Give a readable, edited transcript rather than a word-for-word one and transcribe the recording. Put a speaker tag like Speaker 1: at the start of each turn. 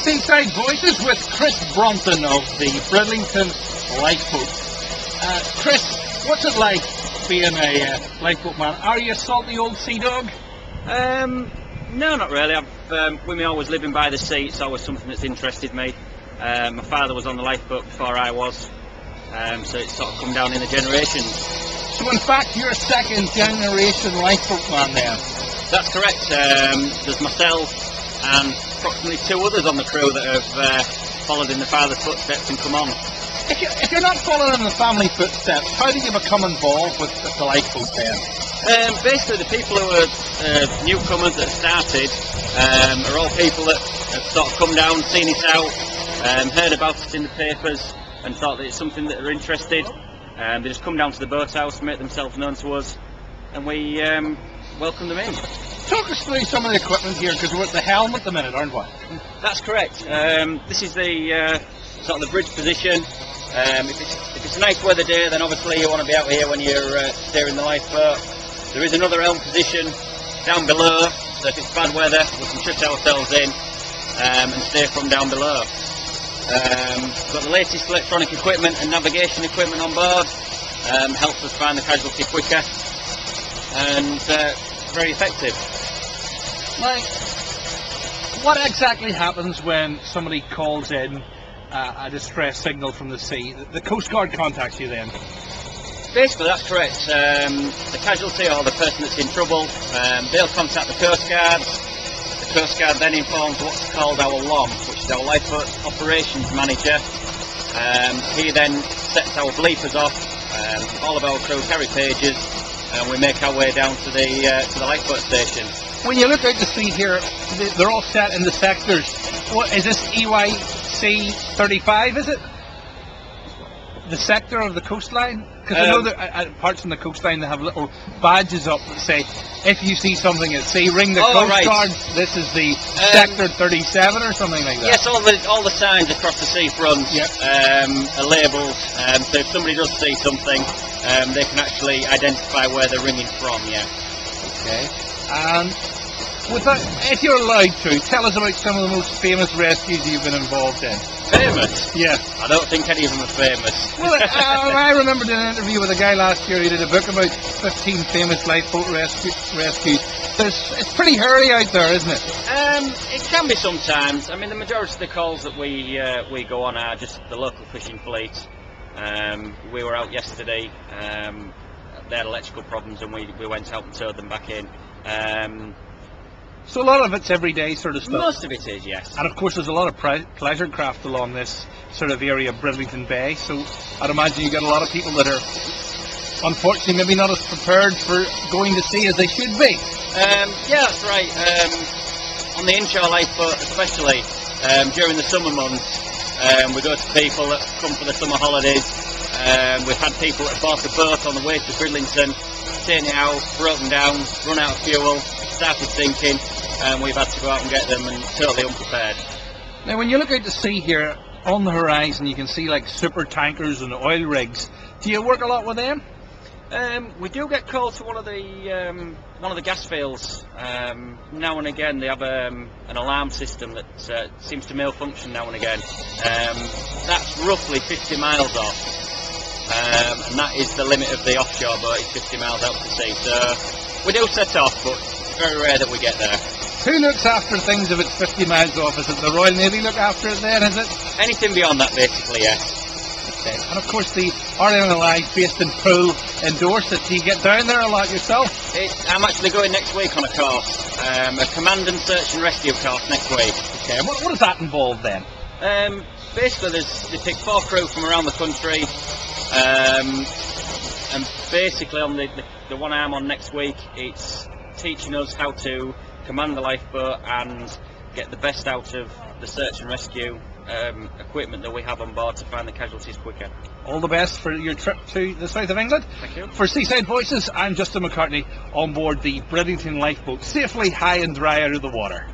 Speaker 1: Seaside Voices with Chris Brompton of the Bridlington lifeboat. Chris, what's it like being a lifeboat man? Are you a salty old sea dog?
Speaker 2: No, not really. With me always living by the sea, it's always something that's interested me. My father was on the lifeboat before I was, so it's sort of come down in the generations.
Speaker 1: So in fact you're a second generation lifeboat man then?
Speaker 2: That's correct. There's myself and approximately 2 others on the crew that have followed in the father's footsteps and come on.
Speaker 1: If you're not following in the family footsteps, how do you become involved with the lifeboat then?
Speaker 2: Basically, the people who are newcomers that have started are all people that have sort of come down, seen it out, heard about it in the papers and thought that it's something that they're interested. They just come down to the boathouse, make themselves known to us, and we welcome them in.
Speaker 1: Talk us through some of the equipment here, because we're at the helm at the minute, aren't we?
Speaker 2: That's correct. This is the sort of the bridge position. If it's a nice weather day, then obviously you want to be out here when you're steering the lifeboat. There is another helm position down below, so if it's bad weather we can shut ourselves in and steer from down below. We've got the latest electronic equipment and navigation equipment on board. Helps us find the casualty quicker and very effective.
Speaker 1: Like, what exactly happens when somebody calls in a distress signal from the sea? The Coast Guard contacts you then?
Speaker 2: Basically, that's correct. The casualty or the person that's in trouble, they'll contact the Coast Guard. The Coast Guard then informs what's called our LOM, which is our Lifeboat Operations Manager. He then sets our bleepers off. All of our crew carry pages, and we make our way down to the lifeboat station.
Speaker 1: When you look out to sea here, they're all set in the sectors. What is this, EYC 35, is it? The sector of the coastline? Because I know that at parts on the coastline they have little badges up that say, if you see something at sea, ring the Coast Guard. This is the sector 37 or something like that.
Speaker 2: Yes, all the signs across the seafront are labelled, so if somebody does see something, they can actually identify where they're ringing from, yeah.
Speaker 1: Okay. And with that, if you're allowed to, tell us about some of the most famous rescues you've been involved in.
Speaker 2: Famous?
Speaker 1: Yes.
Speaker 2: I don't think any of them are famous.
Speaker 1: Well, I remember doing an interview with a guy last year who did a book about 15 famous lifeboat rescues. It's pretty hairy out there, isn't it?
Speaker 2: It can be sometimes. I mean, the majority of the calls that we go on are just the local fishing fleet. We were out yesterday. They had electrical problems, and we went out and towed them back in.
Speaker 1: So a lot of it's everyday sort of stuff?
Speaker 2: Most of it is, yes.
Speaker 1: And of course there's a lot of pleasure craft along this sort of area of Bridlington Bay, so I'd imagine you got a lot of people that are unfortunately maybe not as prepared for going to sea as they should be.
Speaker 2: Yeah, that's right. On the inshore lifeboat especially, during the summer months, we go to people that come for the summer holidays. We've had people that bought a boat on the way to Bridlington, taken it out, broken down, run out of fuel, started sinking, and we've had to go out and get them, and totally unprepared.
Speaker 1: Now when you look out to sea here, on the horizon you can see like super tankers and oil rigs. Do you work a lot with them?
Speaker 2: We do get called to one of the gas fields. Now and again they have an alarm system that seems to malfunction now and again. That's roughly 50 miles off, and that is the limit of the offshore boat, is 50 miles out to sea. So we do set off, but it's very rare that we get there.
Speaker 1: Who looks after things if it's 50 miles off? Is it the Royal Navy look after it then, is it?
Speaker 2: Anything beyond that, basically, yes.
Speaker 1: Okay. And of course the RNLI based in Poole in Dorset. Do you get down there a lot yourself?
Speaker 2: I'm actually going next week on a course, a command and search and rescue course next week.
Speaker 1: Okay, and what does that involve then?
Speaker 2: Basically they pick 4 crew from around the country, and basically on the one I'm on next week, it's teaching us how to command the lifeboat and get the best out of the search and rescue equipment that we have on board to find the casualties quicker.
Speaker 1: All the best for your trip to the south of England.
Speaker 2: Thank you.
Speaker 1: For Seaside Voices, I'm Justin McCartney on board the Bridlington lifeboat, safely high and dry out of the water.